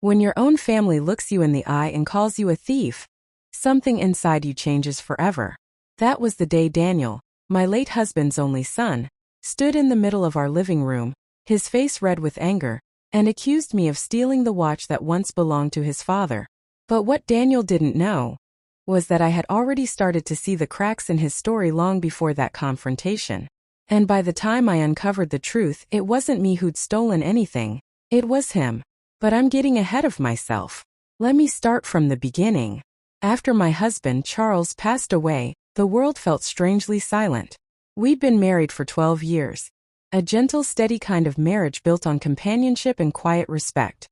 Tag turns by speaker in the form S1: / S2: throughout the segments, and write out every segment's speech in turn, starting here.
S1: When your own family looks you in the eye and calls you a thief, something inside you changes forever. That was the day Daniel, my late husband's only son, stood in the middle of our living room, his face red with anger, and accused me of stealing the watch that once belonged to his father. But what Daniel didn't know was that I had already started to see the cracks in his story long before that confrontation. And by the time I uncovered the truth, it wasn't me who'd stolen anything, it was him. But I'm getting ahead of myself. Let me start from the beginning. After my husband Charles passed away, the world felt strangely silent. We'd been married for 12 years. A gentle, steady kind of marriage built on companionship and quiet respect.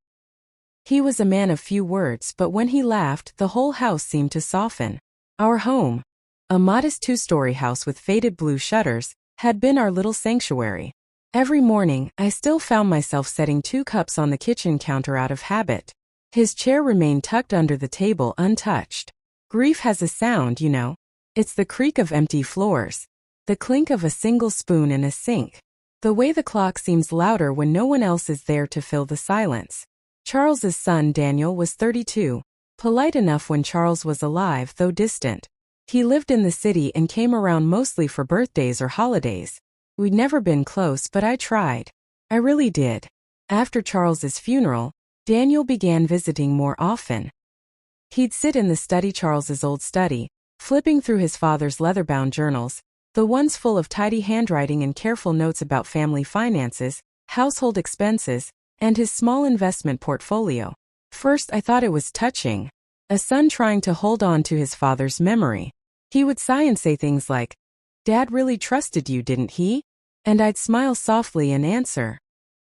S1: He was a man of few words, but when he laughed, the whole house seemed to soften. Our home, a modest two-story house with faded blue shutters, had been our little sanctuary. Every morning, I still found myself setting 2 cups on the kitchen counter out of habit. His chair remained tucked under the table untouched. Grief has a sound, you know. It's the creak of empty floors, the clink of a single spoon in a sink, the way the clock seems louder when no one else is there to fill the silence. Charles's son Daniel was 32, polite enough when Charles was alive though distant. He lived in the city and came around mostly for birthdays or holidays. We'd never been close, but I tried. I really did. After Charles's funeral, Daniel began visiting more often. He'd sit in the study, Charles's old study, flipping through his father's leather-bound journals, the ones full of tidy handwriting and careful notes about family finances, household expenses, and his small investment portfolio. First, I thought it was touching. A son trying to hold on to his father's memory. He would sigh and say things like, "Dad really trusted you, didn't he?" And I'd smile softly and answer,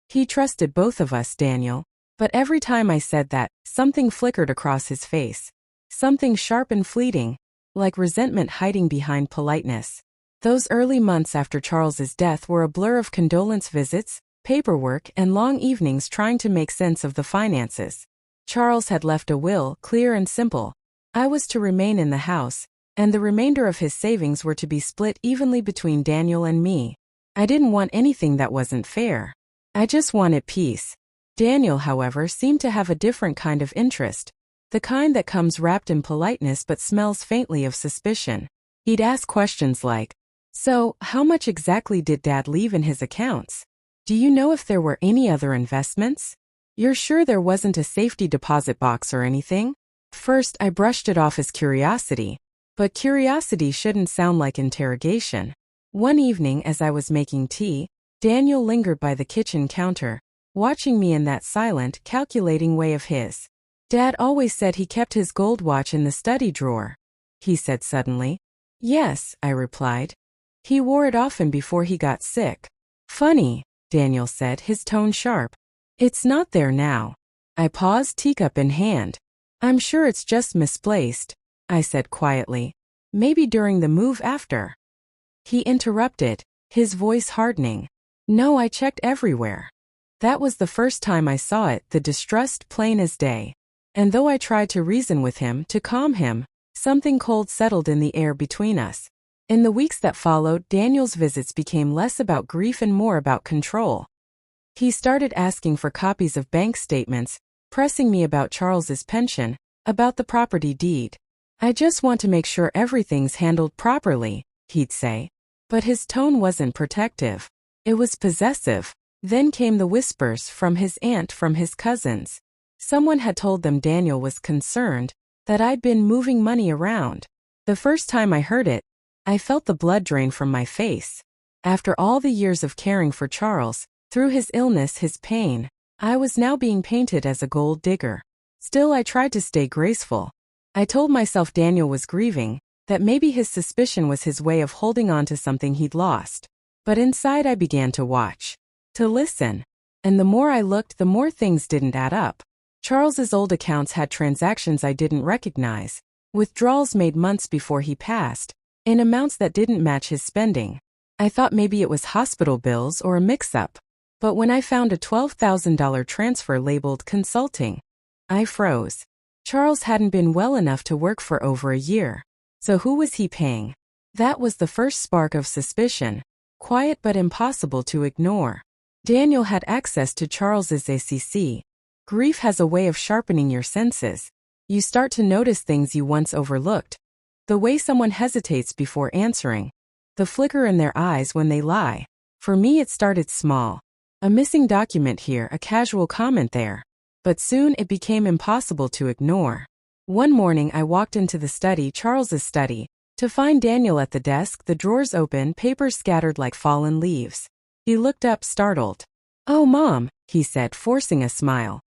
S1: "He trusted both of us, Daniel." But every time I said that, something flickered across his face. Something sharp and fleeting, like resentment hiding behind politeness. Those early months after Charles's death were a blur of condolence visits, paperwork, and long evenings trying to make sense of the finances. Charles had left a will, clear and simple. I was to remain in the house, and the remainder of his savings were to be split evenly between Daniel and me. I didn't want anything that wasn't fair. I just wanted peace. Daniel, however, seemed to have a different kind of interest. The kind that comes wrapped in politeness but smells faintly of suspicion. He'd ask questions like, "So, how much exactly did Dad leave in his accounts? Do you know if there were any other investments? You're sure there wasn't a safety deposit box or anything?" First, I brushed it off as curiosity. But curiosity shouldn't sound like interrogation. One evening as I was making tea, Daniel lingered by the kitchen counter, watching me in that silent, calculating way of his. "Dad always said he kept his gold watch in the study drawer," he said suddenly. "Yes," I replied. "He wore it often before he got sick." "Funny," Daniel said, his tone sharp. "It's not there now." I paused, teacup in hand. "I'm sure it's just misplaced," I said quietly. "Maybe during the move after." He interrupted, his voice hardening. "No, I checked everywhere." That was the first time I saw it, the distrust plain as day. And though I tried to reason with him, to calm him, something cold settled in the air between us. In the weeks that followed, Daniel's visits became less about grief and more about control. He started asking for copies of bank statements, pressing me about Charles's pension, about the property deed. "I just want to make sure everything's handled properly," he'd say. But his tone wasn't protective. It was possessive. Then came the whispers from his aunt, from his cousins. Someone had told them Daniel was concerned, that I'd been moving money around. The first time I heard it, I felt the blood drain from my face. After all the years of caring for Charles, through his illness, his pain, I was now being painted as a gold digger. Still, I tried to stay graceful. I told myself Daniel was grieving, that maybe his suspicion was his way of holding on to something he'd lost. But inside I began to watch, to listen. And the more I looked, the more things didn't add up. Charles's old accounts had transactions I didn't recognize, withdrawals made months before he passed, in amounts that didn't match his spending. I thought maybe it was hospital bills or a mix-up. But when I found a $12,000 transfer labeled consulting, I froze. Charles hadn't been well enough to work for over a year. So who was he paying? That was the first spark of suspicion, quiet but impossible to ignore. Daniel had access to Charles's ACC, Grief has a way of sharpening your senses. You start to notice things you once overlooked. The way someone hesitates before answering. The flicker in their eyes when they lie. For me, it started small. A missing document here, a casual comment there. But soon it became impossible to ignore. One morning I walked into the study, Charles's study, to find Daniel at the desk, the drawers open, papers scattered like fallen leaves. He looked up, startled. "Oh, Mom," he said, forcing a smile.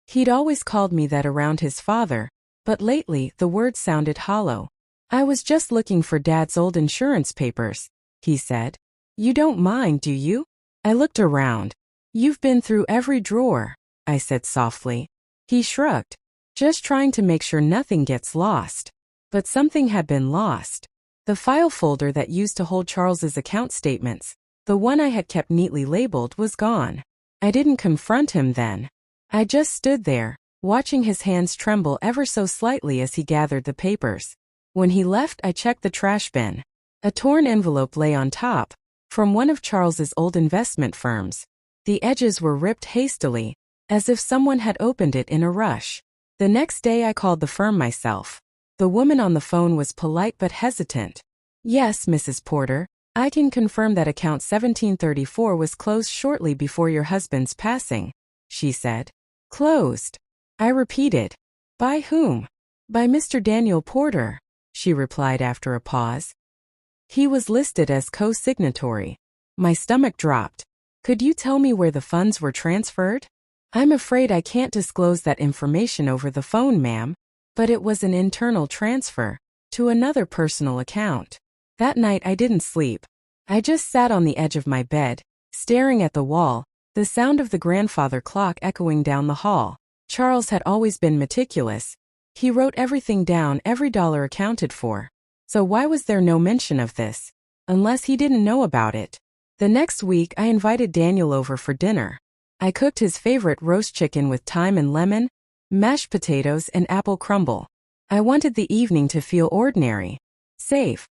S1: He'd always called me that around his father, but lately the words sounded hollow. "I was just looking for Dad's old insurance papers," he said. "You don't mind, do you?" I looked around. "You've been through every drawer," I said softly. He shrugged. "Just trying to make sure nothing gets lost." But something had been lost. The file folder that used to hold Charles's account statements, the one I had kept neatly labeled, was gone. I didn't confront him then. I just stood there, watching his hands tremble ever so slightly as he gathered the papers. When he left, I checked the trash bin. A torn envelope lay on top, from one of Charles's old investment firms. The edges were ripped hastily, as if someone had opened it in a rush. The next day I called the firm myself. The woman on the phone was polite but hesitant. "Yes, Mrs. Porter, I can confirm that account 1734 was closed shortly before your husband's passing," she said. "Closed?" I repeated. "By whom?" "By Mr. Daniel Porter," she replied after a pause. "He was listed as co-signatory." My stomach dropped. "Could you tell me where the funds were transferred?" "I'm afraid I can't disclose that information over the phone, ma'am, but it was an internal transfer to another personal account." That night I didn't sleep. I just sat on the edge of my bed, staring at the wall, the sound of the grandfather clock echoing down the hall. Charles had always been meticulous. He wrote everything down, every dollar accounted for. So why was there no mention of this? Unless he didn't know about it. The next week I invited Daniel over for dinner. I cooked his favorite roast chicken with thyme and lemon, mashed potatoes and apple crumble. I wanted the evening to feel ordinary, safe.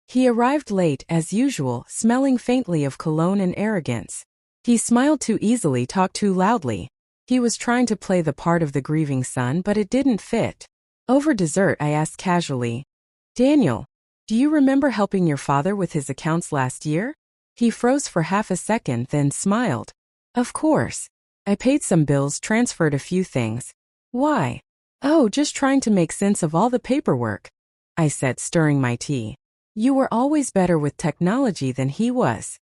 S1: He arrived late as usual, smelling faintly of cologne and arrogance. He smiled too easily, talked too loudly. He was trying to play the part of the grieving son, but it didn't fit. Over dessert I asked casually, "Daniel, do you remember helping your father with his accounts last year?" He froze for half a second, then smiled. "Of course. I paid some bills, transferred a few things." "Why?" "Oh, just trying to make sense of all the paperwork," I said, stirring my tea. "You were always better with technology than he was."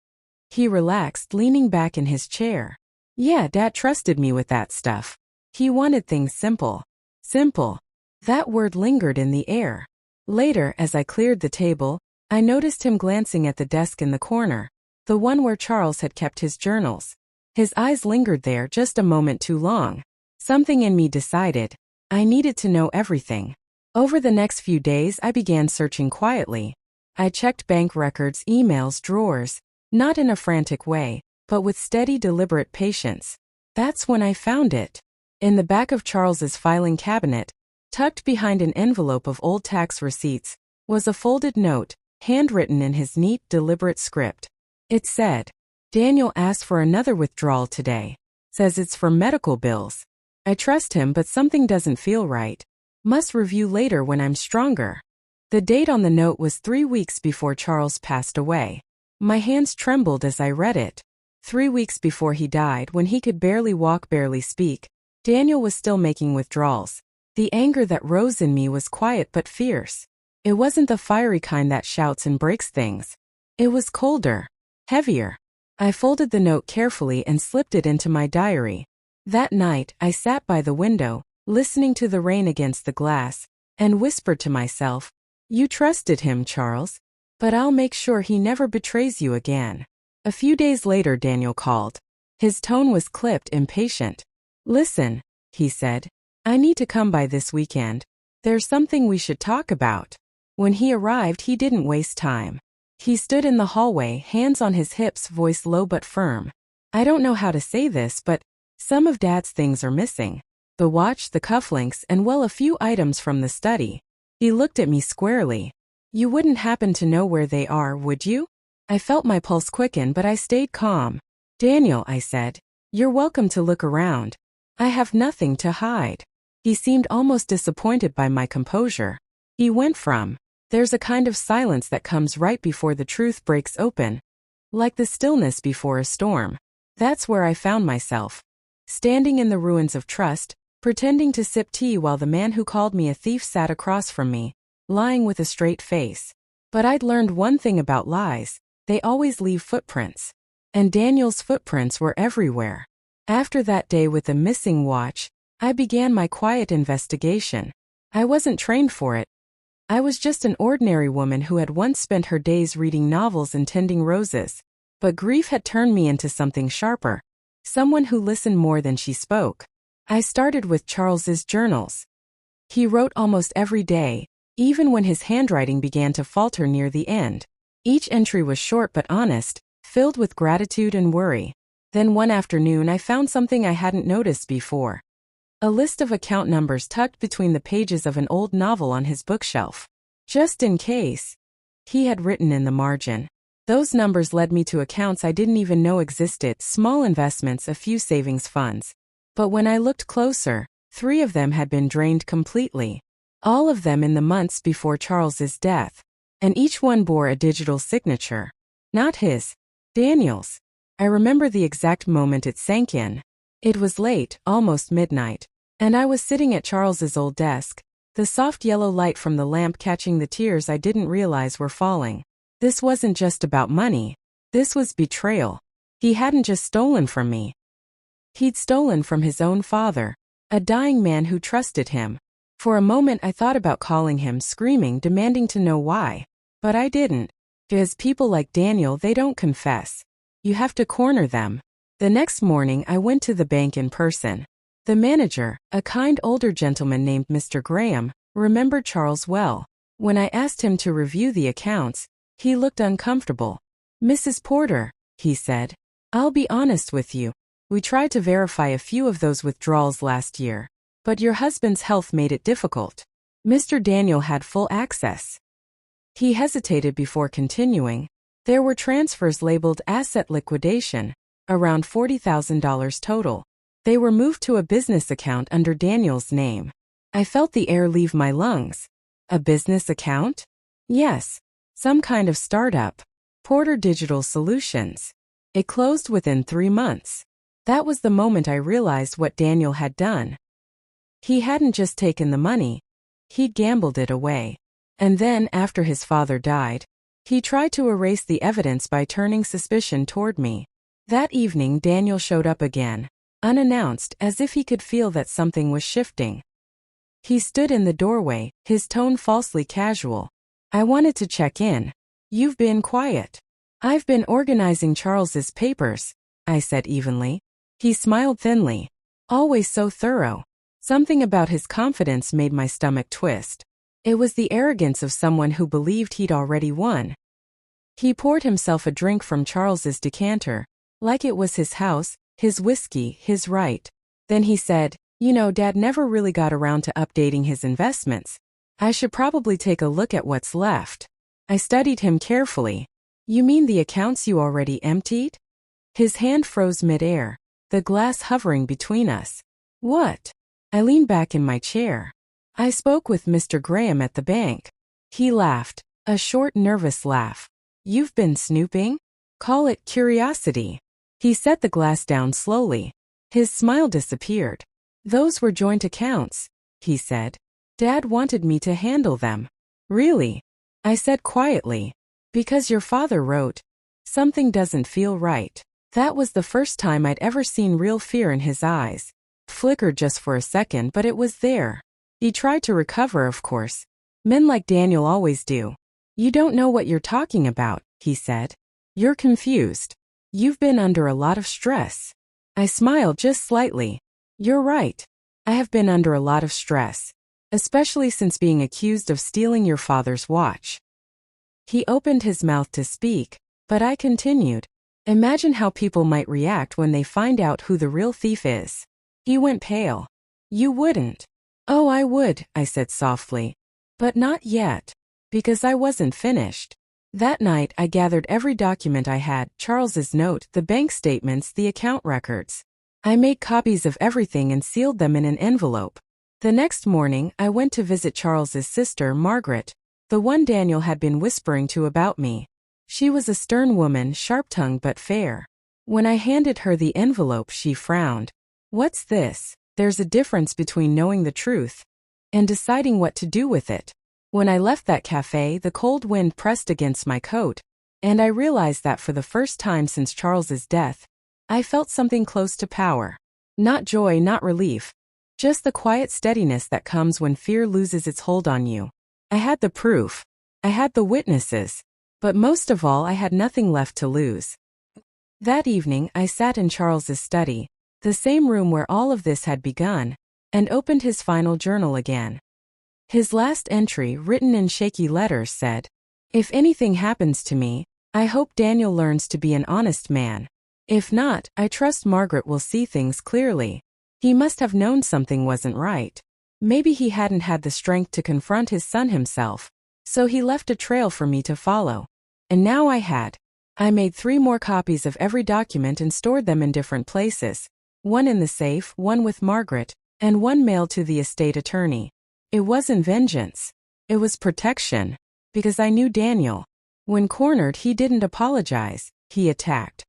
S1: He relaxed, leaning back in his chair. "Yeah, Dad trusted me with that stuff. He wanted things simple." Simple. That word lingered in the air. Later, as I cleared the table, I noticed him glancing at the desk in the corner, the one where Charles had kept his journals. His eyes lingered there just a moment too long. Something in me decided I needed to know everything. Over the next few days I began searching quietly. I checked bank records, emails, drawers, not in a frantic way, but with steady, deliberate patience. That's when I found it. In the back of Charles's filing cabinet, tucked behind an envelope of old tax receipts, was a folded note, handwritten in his neat, deliberate script. It said, "Daniel asked for another withdrawal today. Says it's for medical bills. I trust him, but something doesn't feel right. Must review later when I'm stronger." The date on the note was 3 weeks before Charles passed away. My hands trembled as I read it. 3 weeks before he died, when he could barely walk, barely speak, Daniel was still making withdrawals. The anger that rose in me was quiet but fierce. It wasn't the fiery kind that shouts and breaks things. It was colder, heavier. I folded the note carefully and slipped it into my diary. That night, I sat by the window, listening to the rain against the glass, and whispered to myself, "You trusted him, Charles. But I'll make sure he never betrays you again." A few days later Daniel called. His tone was clipped, impatient. "Listen," he said. "I need to come by this weekend. There's something we should talk about." When he arrived, he didn't waste time. He stood in the hallway, hands on his hips, voice low but firm. "I don't know how to say this, but some of Dad's things are missing. The watch, the cufflinks, and well, a few items from the study." He looked at me squarely. "You wouldn't happen to know where they are, would you?" I felt my pulse quicken, but I stayed calm. "Daniel," I said, "you're welcome to look around. I have nothing to hide. He seemed almost disappointed by my composure. He went from, "There's a kind of silence that comes right before the truth breaks open, like the stillness before a storm." That's where I found myself. Standing in the ruins of trust, pretending to sip tea while the man who called me a thief sat across from me, lying with a straight face. But I'd learned one thing about lies: they always leave footprints. And Daniel's footprints were everywhere. After that day with the missing watch, I began my quiet investigation. I wasn't trained for it. I was just an ordinary woman who had once spent her days reading novels and tending roses. But grief had turned me into something sharper. Someone who listened more than she spoke. I started with Charles's journals. He wrote almost every day, even when his handwriting began to falter near the end. Each entry was short but honest, filled with gratitude and worry. Then one afternoon I found something I hadn't noticed before. A list of account numbers tucked between the pages of an old novel on his bookshelf. "Just in case," he had written in the margin. Those numbers led me to accounts I didn't even know existed: small investments, a few savings funds. But when I looked closer, 3 of them had been drained completely. All of them in the months before Charles's death. And each one bore a digital signature. Not his. Daniel's. I remember the exact moment it sank in. It was late, almost midnight, and I was sitting at Charles's old desk, the soft yellow light from the lamp catching the tears I didn't realize were falling. This wasn't just about money. This was betrayal. He hadn't just stolen from me. He'd stolen from his own father, a dying man who trusted him. For a moment I thought about calling him, screaming, demanding to know why. But I didn't. Because people like Daniel, they don't confess. You have to corner them. The next morning I went to the bank in person. The manager, a kind older gentleman named Mr. Graham, remembered Charles well. When I asked him to review the accounts, he looked uncomfortable. "Mrs. Porter," he said, "I'll be honest with you. We tried to verify a few of those withdrawals last year, but your husband's health made it difficult." Mr. Daniel had full access. He hesitated before continuing. "There were transfers labeled asset liquidation, around $40,000 total. They were moved to a business account under Daniel's name." I felt the air leave my lungs. A business account? Yes. Some kind of startup. Porter Digital Solutions. It closed within 3 months. That was the moment I realized what Daniel had done. He hadn't just taken the money. He'd gambled it away. And then, after his father died, he tried to erase the evidence by turning suspicion toward me. That evening Daniel showed up again, unannounced, as if he could feel that something was shifting. He stood in the doorway, his tone falsely casual. "I wanted to check in. You've been quiet." "I've been organizing Charles's papers," I said evenly. He smiled thinly. Always so thorough. Something about his confidence made my stomach twist. It was the arrogance of someone who believed he'd already won. He poured himself a drink from Charles's decanter, like it was his house, his whiskey, his right. Then he said, "You know, Dad never really got around to updating his investments. I should probably take a look at what's left." I studied him carefully. "You mean the accounts you already emptied?" His hand froze midair, the glass hovering between us. "What?" I leaned back in my chair. "I spoke with Mr. Graham at the bank." He laughed, a short, nervous laugh. "You've been snooping? Call it curiosity." He set the glass down slowly. His smile disappeared. "Those were joint accounts," he said. "Dad wanted me to handle them." "Really?" I said quietly. "Because your father wrote, 'Something doesn't feel right.'" That was the first time I'd ever seen real fear in his eyes. It flickered just for a second, but it was there. He tried to recover, of course. Men like Daniel always do. "You don't know what you're talking about," he said. "You're confused. You've been under a lot of stress." I smiled just slightly. "You're right. I have been under a lot of stress, especially since being accused of stealing your father's watch." He opened his mouth to speak, but I continued. "Imagine how people might react when they find out who the real thief is." He went pale. "You wouldn't." "Oh, I would," I said softly. "But not yet. Because I wasn't finished." That night I gathered every document I had: Charles's note, the bank statements, the account records. I made copies of everything and sealed them in an envelope. The next morning, I went to visit Charles's sister, Margaret, the one Daniel had been whispering to about me. She was a stern woman, sharp-tongued but fair. When I handed her the envelope, she frowned. "What's this?" "There's a difference between knowing the truth and deciding what to do with it." When I left that cafe, the cold wind pressed against my coat, and I realized that for the first time since Charles's death, I felt something close to power. Not joy, not relief. Just the quiet steadiness that comes when fear loses its hold on you. I had the proof. I had the witnesses. But most of all, I had nothing left to lose. That evening, I sat in Charles's study, the same room where all of this had begun, and opened his final journal again. His last entry, written in shaky letters, said, "If anything happens to me, I hope Daniel learns to be an honest man. If not, I trust Margaret will see things clearly. He must have known something wasn't right. Maybe he hadn't had the strength to confront his son himself, so he left a trail for me to follow. And now I had. I made 3 more copies of every document and stored them in different places. One in the safe, one with Margaret, and one mailed to the estate attorney. It wasn't vengeance. It was protection. Because I knew Daniel. When cornered, he didn't apologize. He attacked.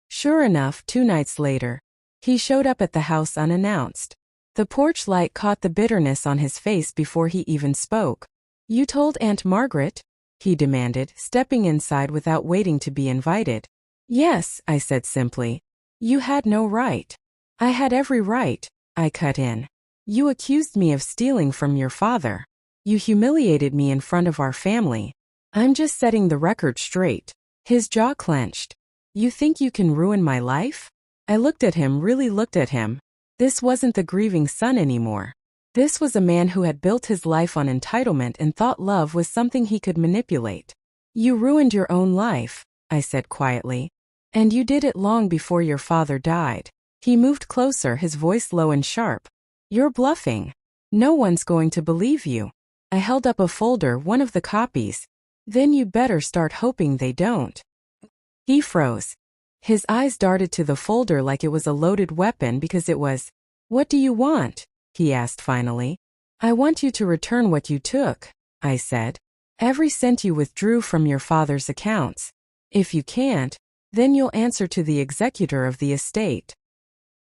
S1: Sure enough, 2 nights later, he showed up at the house unannounced. The porch light caught the bitterness on his face before he even spoke. "You told Aunt Margaret?" he demanded, stepping inside without waiting to be invited. "Yes," I said simply. "You had no right." "I had every right," I cut in. "You accused me of stealing from your father. You humiliated me in front of our family. I'm just setting the record straight." His jaw clenched. "You think you can ruin my life?" I looked at him, really looked at him. This wasn't the grieving son anymore. This was a man who had built his life on entitlement and thought love was something he could manipulate. "You ruined your own life," I said quietly. "And you did it long before your father died." He moved closer, his voice low and sharp. "You're bluffing. No one's going to believe you." I held up a folder, one of the copies. "Then you better start hoping they don't." He froze. His eyes darted to the folder like it was a loaded weapon because it was. "What do you want?" he asked finally. "I want you to return what you took," I said. "Every cent you withdrew from your father's accounts. If you can't, then you'll answer to the executor of the estate."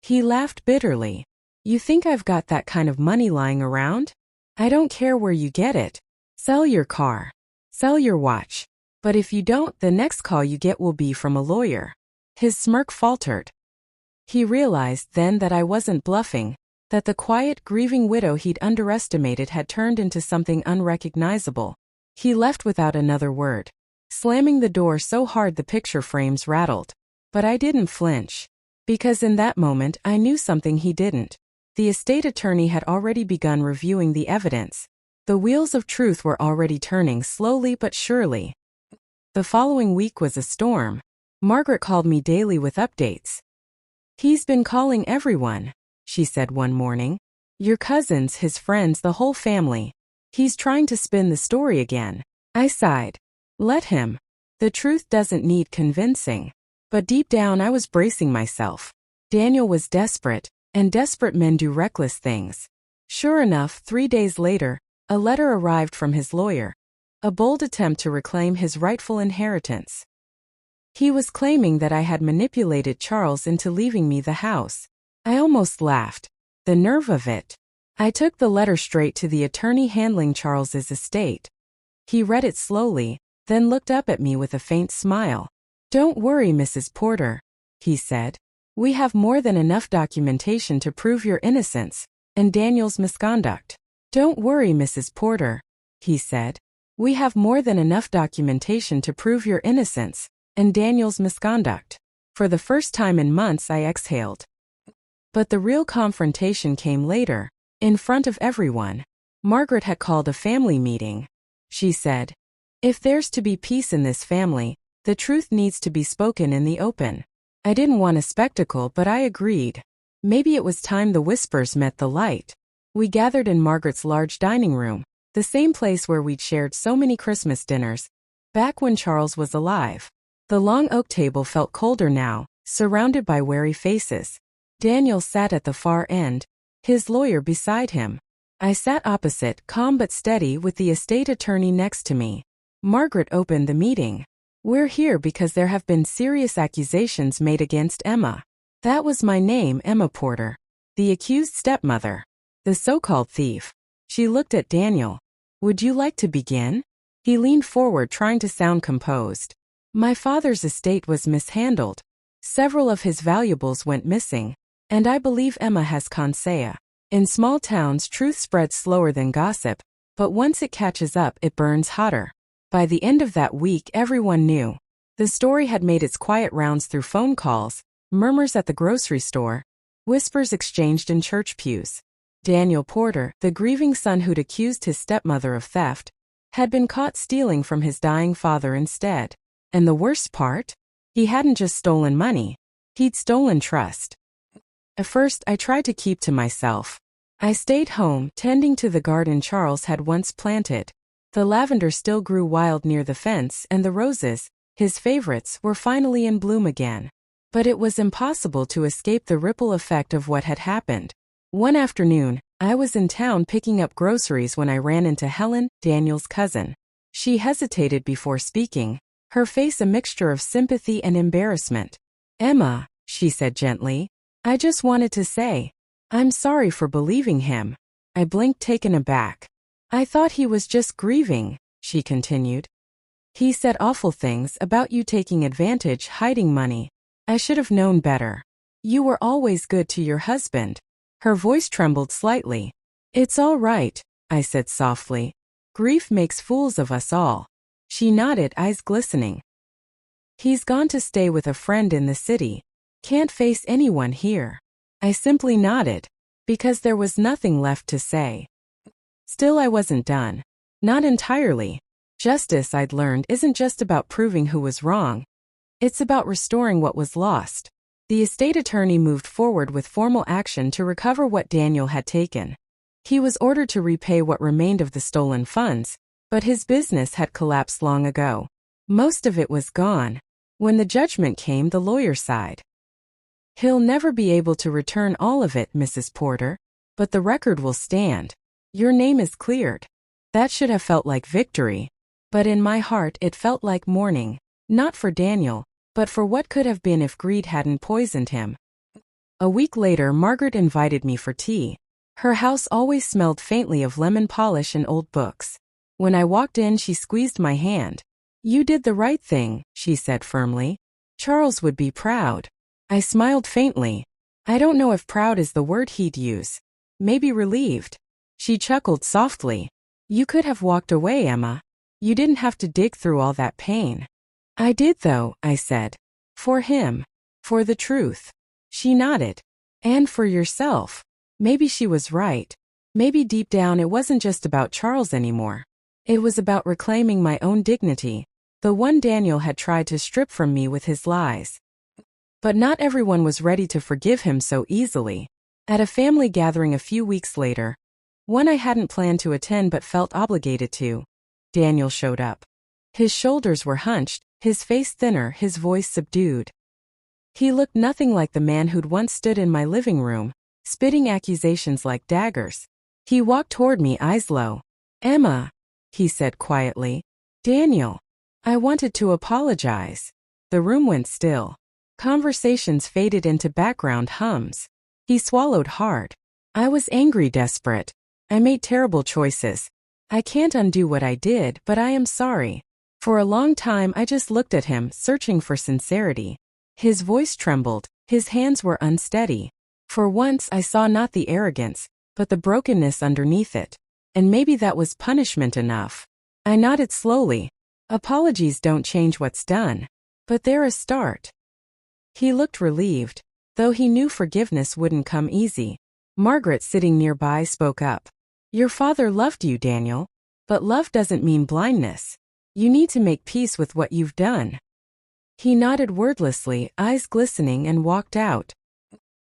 S1: He laughed bitterly. "You think I've got that kind of money lying around? I don't care where you get it. Sell your car. Sell your watch. But if you don't, the next call you get will be from a lawyer." His smirk faltered. He realized then that I wasn't bluffing, that the quiet, grieving widow he'd underestimated had turned into something unrecognizable. He left without another word, slamming the door so hard the picture frames rattled. But I didn't flinch. Because in that moment I knew something he didn't. The estate attorney had already begun reviewing the evidence. The wheels of truth were already turning slowly but surely. The following week was a storm. Margaret called me daily with updates. "He's been calling everyone," she said one morning. "Your cousins, his friends, the whole family. He's trying to spin the story again." I sighed. Let him. The truth doesn't need convincing. But deep down I was bracing myself. Daniel was desperate, and desperate men do reckless things. Sure enough, 3 days later, a letter arrived from his lawyer. A bold attempt to reclaim his rightful inheritance. He was claiming that I had manipulated Charles into leaving me the house. I almost laughed. The nerve of it. I took the letter straight to the attorney handling Charles's estate. He read it slowly, then looked up at me with a faint smile. "Don't worry, Mrs. Porter," he said. "We have more than enough documentation to prove your innocence and Daniel's misconduct." "Don't worry, Mrs. Porter," he said. "We have more than enough documentation to prove your innocence and Daniel's misconduct." For the first time in months I exhaled. But the real confrontation came later, in front of everyone. Margaret had called a family meeting. She said, "If there's to be peace in this family, the truth needs to be spoken in the open." I didn't want a spectacle, but I agreed. Maybe it was time the whispers met the light. We gathered in Margaret's large dining room, the same place where we'd shared so many Christmas dinners, back when Charles was alive. The long oak table felt colder now, surrounded by wary faces. Daniel sat at the far end, his lawyer beside him. I sat opposite, calm but steady, with the estate attorney next to me. Margaret opened the meeting. "We're here because there have been serious accusations made against Emma." That was my name, Emma Porter. The accused stepmother. The so-called thief. She looked at Daniel. "Would you like to begin?" He leaned forward, trying to sound composed. "My father's estate was mishandled. Several of his valuables went missing. And I believe Emma has consea. In small towns, truth spreads slower than gossip, but once it catches up, it burns hotter. By the end of that week, everyone knew. The story had made its quiet rounds through phone calls, murmurs at the grocery store, whispers exchanged in church pews. Daniel Porter, the grieving son who'd accused his stepmother of theft, had been caught stealing from his dying father instead. And the worst part? He hadn't just stolen money. He'd stolen trust. At first, I tried to keep to myself. I stayed home, tending to the garden Charles had once planted. The lavender still grew wild near the fence, and the roses, his favorites, were finally in bloom again. But it was impossible to escape the ripple effect of what had happened. One afternoon, I was in town picking up groceries when I ran into Helen, Daniel's cousin. She hesitated before speaking, her face a mixture of sympathy and embarrassment. "Emma," she said gently, "I just wanted to say, I'm sorry for believing him." I blinked, taken aback. "I thought he was just grieving," she continued. "He said awful things about you taking advantage, hiding money. I should have known better. You were always good to your husband." Her voice trembled slightly. "It's all right," I said softly. "Grief makes fools of us all." She nodded, eyes glistening. "He's gone to stay with a friend in the city. Can't face anyone here." I simply nodded, because there was nothing left to say. Still, I wasn't done. Not entirely. Justice, I'd learned, isn't just about proving who was wrong. It's about restoring what was lost. The estate attorney moved forward with formal action to recover what Daniel had taken. He was ordered to repay what remained of the stolen funds, but his business had collapsed long ago. Most of it was gone. When the judgment came, the lawyer sighed. "He'll never be able to return all of it, Mrs. Porter, but the record will stand. Your name is cleared." That should have felt like victory. But in my heart it felt like mourning, not for Daniel, but for what could have been if greed hadn't poisoned him. A week later, Margaret invited me for tea. Her house always smelled faintly of lemon polish and old books. When I walked in, she squeezed my hand. "You did the right thing," she said firmly. "Charles would be proud." I smiled faintly. I don't know if proud is the word he'd use. Maybe relieved. She chuckled softly. "You could have walked away, Emma. You didn't have to dig through all that pain." "I did though," I said. "For him. For the truth." She nodded. "And for yourself." Maybe she was right. Maybe deep down it wasn't just about Charles anymore. It was about reclaiming my own dignity, the one Daniel had tried to strip from me with his lies. But not everyone was ready to forgive him so easily. At a family gathering a few weeks later, one I hadn't planned to attend but felt obligated to, Daniel showed up. His shoulders were hunched, his face thinner, his voice subdued. He looked nothing like the man who'd once stood in my living room, spitting accusations like daggers. He walked toward me, eyes low. "Emma," he said quietly. "Daniel. I wanted to apologize." The room went still. Conversations faded into background hums. He swallowed hard. "I was angry, desperate. I made terrible choices. I can't undo what I did, but I am sorry." For a long time I just looked at him, searching for sincerity. His voice trembled, his hands were unsteady. For once I saw not the arrogance, but the brokenness underneath it. And maybe that was punishment enough. I nodded slowly. Apologies don't change what's done. But they're a start. He looked relieved, though he knew forgiveness wouldn't come easy. Margaret, sitting nearby, spoke up. "Your father loved you, Daniel. But love doesn't mean blindness. You need to make peace with what you've done." He nodded wordlessly, eyes glistening, and walked out.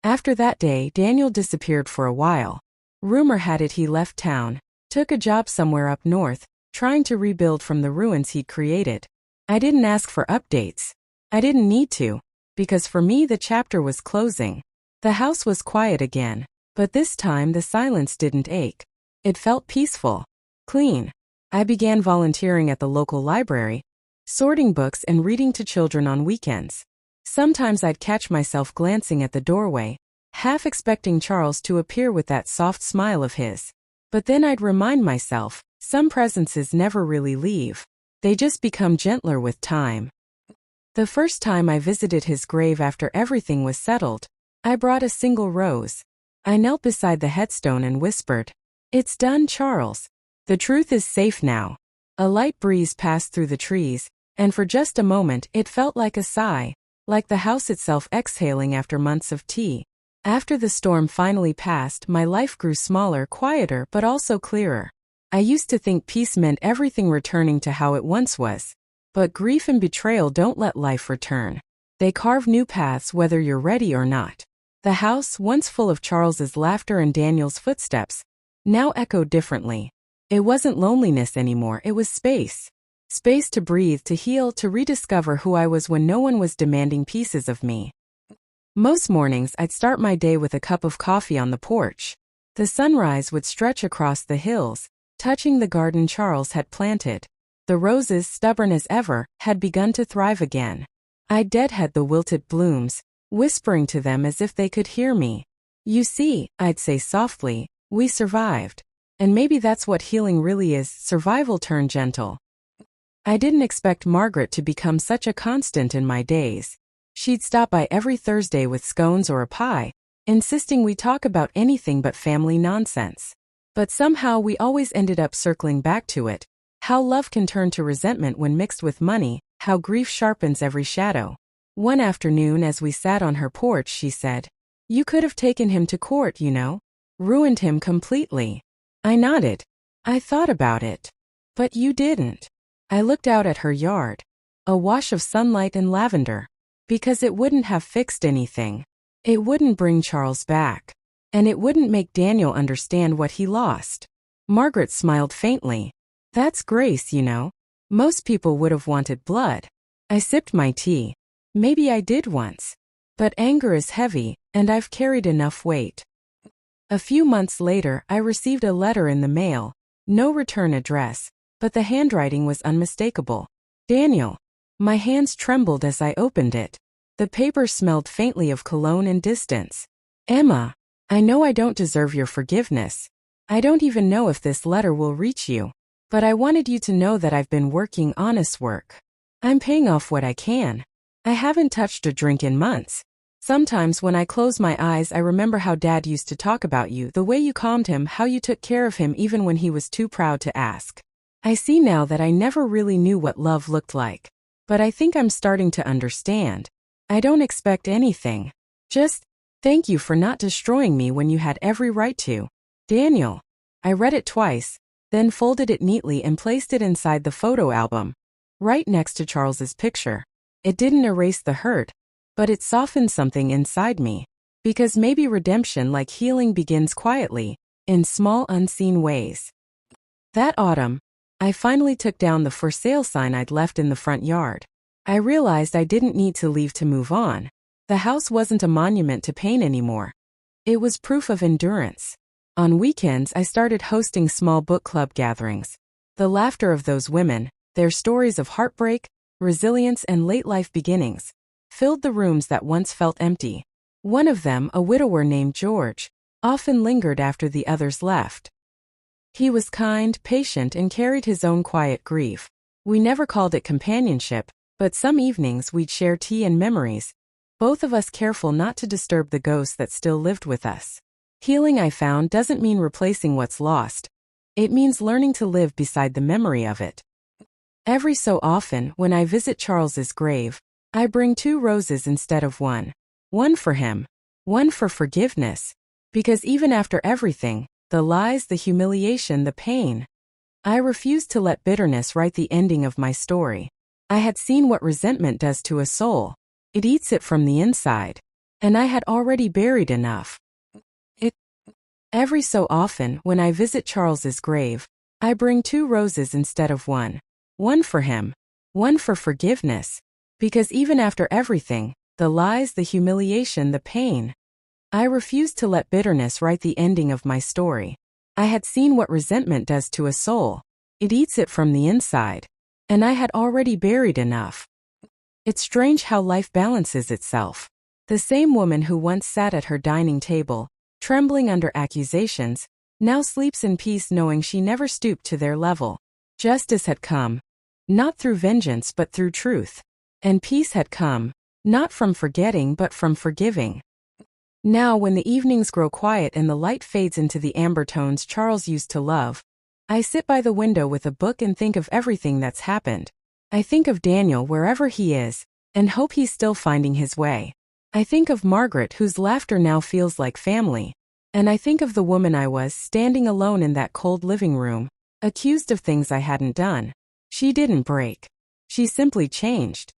S1: After that day, Daniel disappeared for a while. Rumor had it he left town, took a job somewhere up north, trying to rebuild from the ruins he'd created. I didn't ask for updates. I didn't need to, because for me the chapter was closing. The house was quiet again, but this time the silence didn't ache. It felt peaceful, clean. I began volunteering at the local library, sorting books and reading to children on weekends. Sometimes I'd catch myself glancing at the doorway, half expecting Charles to appear with that soft smile of his. But then I'd remind myself, some presences never really leave. They just become gentler with time. The first time I visited his grave after everything was settled, I brought a single rose. I knelt beside the headstone and whispered, "It's done, Charles. The truth is safe now." A light breeze passed through the trees, and for just a moment it felt like a sigh, like the house itself exhaling after months of tea. After the storm finally passed, my life grew smaller, quieter, but also clearer. I used to think peace meant everything returning to how it once was. But grief and betrayal don't let life return. They carve new paths whether you're ready or not. The house, once full of Charles's laughter and Daniel's footsteps, now echoed differently. It wasn't loneliness anymore, it was space. Space to breathe, to heal, to rediscover who I was when no one was demanding pieces of me. Most mornings I'd start my day with a cup of coffee on the porch. The sunrise would stretch across the hills, touching the garden Charles had planted. The roses, stubborn as ever, had begun to thrive again. I'd deadhead the wilted blooms, whispering to them as if they could hear me. "You see," I'd say softly, "we survived." And maybe that's what healing really is, survival turned gentle. I didn't expect Margaret to become such a constant in my days. She'd stop by every Thursday with scones or a pie, insisting we talk about anything but family nonsense. But somehow we always ended up circling back to it. How love can turn to resentment when mixed with money, how grief sharpens every shadow. One afternoon as we sat on her porch, she said, "You could have taken him to court, you know. Ruined him completely." I nodded. I thought about it. "But you didn't." I looked out at her yard. A wash of sunlight and lavender. Because it wouldn't have fixed anything. It wouldn't bring Charles back. And it wouldn't make Daniel understand what he lost. Margaret smiled faintly. "That's grace, you know. Most people would have wanted blood." I sipped my tea. Maybe I did once. But anger is heavy, and I've carried enough weight. A few months later, I received a letter in the mail. No return address, but the handwriting was unmistakable. "Daniel." My hands trembled as I opened it. The paper smelled faintly of cologne and distance. "Emma, I know I don't deserve your forgiveness. I don't even know if this letter will reach you. But I wanted you to know that I've been working honest work. I'm paying off what I can. I haven't touched a drink in months. Sometimes when I close my eyes I remember how Dad used to talk about you, the way you calmed him, how you took care of him even when he was too proud to ask. I see now that I never really knew what love looked like. But I think I'm starting to understand. I don't expect anything. Just, thank you for not destroying me when you had every right to. Daniel." I read it twice, then folded it neatly and placed it inside the photo album, right next to Charles's picture. It didn't erase the hurt, but it softened something inside me. Because maybe redemption, like healing, begins quietly, in small unseen ways. That autumn, I finally took down the for sale sign I'd left in the front yard. I realized I didn't need to leave to move on. The house wasn't a monument to pain anymore. It was proof of endurance. On weekends I started hosting small book club gatherings. The laughter of those women, their stories of heartbreak, resilience and late life beginnings, filled the rooms that once felt empty. One of them, a widower named George, often lingered after the others left. He was kind, patient, and carried his own quiet grief. We never called it companionship, but some evenings we'd share tea and memories, both of us careful not to disturb the ghosts that still lived with us. Healing, I found, doesn't mean replacing what's lost. It means learning to live beside the memory of it. Every so often, when I visit Charles's grave, I bring 2 roses instead of one. One for him, one for forgiveness. Because even after everything, the lies, the humiliation, the pain, I refused to let bitterness write the ending of my story. I had seen what resentment does to a soul. It eats it from the inside. And I had already buried enough. Every so often, when I visit Charles's grave, I bring 2 roses instead of one. One for him, one for forgiveness. Because even after everything, the lies, the humiliation, the pain, I refused to let bitterness write the ending of my story. I had seen what resentment does to a soul. It eats it from the inside. And I had already buried enough. It's strange how life balances itself. The same woman who once sat at her dining table, trembling under accusations, now sleeps in peace knowing she never stooped to their level. Justice had come, not through vengeance but through truth. And peace had come, not from forgetting but from forgiving. Now when the evenings grow quiet and the light fades into the amber tones Charles used to love, I sit by the window with a book and think of everything that's happened. I think of Daniel wherever he is, and hope he's still finding his way. I think of Margaret whose laughter now feels like family. And I think of the woman I was, standing alone in that cold living room, accused of things I hadn't done. She didn't break. She simply changed.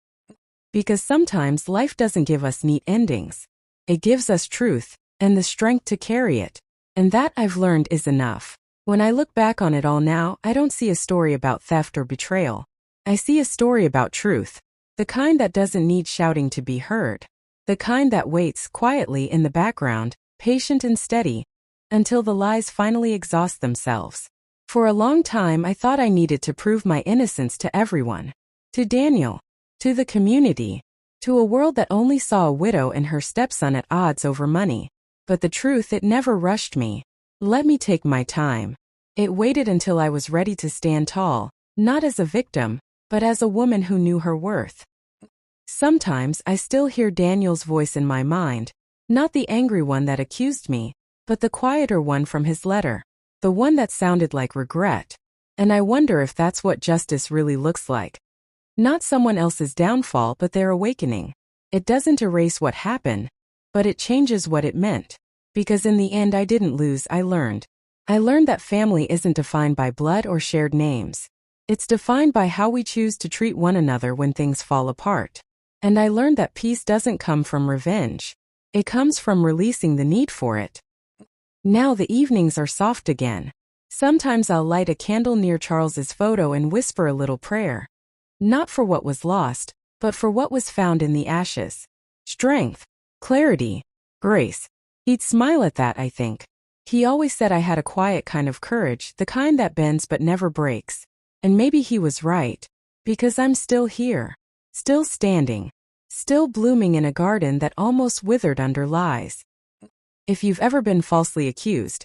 S1: Because sometimes life doesn't give us neat endings. It gives us truth, and the strength to carry it. And that, I've learned, is enough. When I look back on it all now, I don't see a story about theft or betrayal. I see a story about truth. The kind that doesn't need shouting to be heard. The kind that waits quietly in the background, patient and steady, until the lies finally exhaust themselves. For a long time I thought I needed to prove my innocence to everyone. To Daniel. To the community. To a world that only saw a widow and her stepson at odds over money. But the truth, it never rushed me. Let me take my time. It waited until I was ready to stand tall, not as a victim, but as a woman who knew her worth. Sometimes I still hear Daniel's voice in my mind, not the angry one that accused me, but the quieter one from his letter, the one that sounded like regret. And I wonder if that's what justice really looks like. Not someone else's downfall but their awakening. It doesn't erase what happened, but it changes what it meant. Because in the end I didn't lose, I learned. I learned that family isn't defined by blood or shared names. It's defined by how we choose to treat one another when things fall apart. And I learned that peace doesn't come from revenge. It comes from releasing the need for it. Now the evenings are soft again. Sometimes I'll light a candle near Charles's photo and whisper a little prayer. Not for what was lost, but for what was found in the ashes. Strength, clarity, grace. He'd smile at that, I think. He always said I had a quiet kind of courage, the kind that bends but never breaks. And maybe he was right. Because I'm still here. Still standing. Still blooming in a garden that almost withered under lies. If you've ever been falsely accused,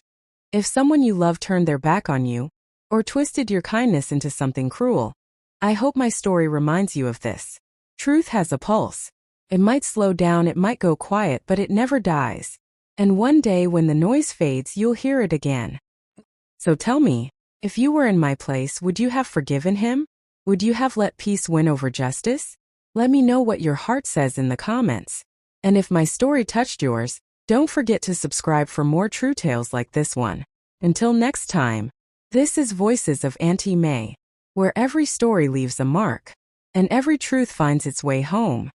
S1: if someone you love turned their back on you, or twisted your kindness into something cruel, I hope my story reminds you of this. Truth has a pulse. It might slow down, it might go quiet, but it never dies. And one day when the noise fades, you'll hear it again. So tell me, if you were in my place, would you have forgiven him? Would you have let peace win over justice? Let me know what your heart says in the comments. And if my story touched yours, don't forget to subscribe for more true tales like this one. Until next time, this is Voices of Auntie May, where every story leaves a mark, and every truth finds its way home.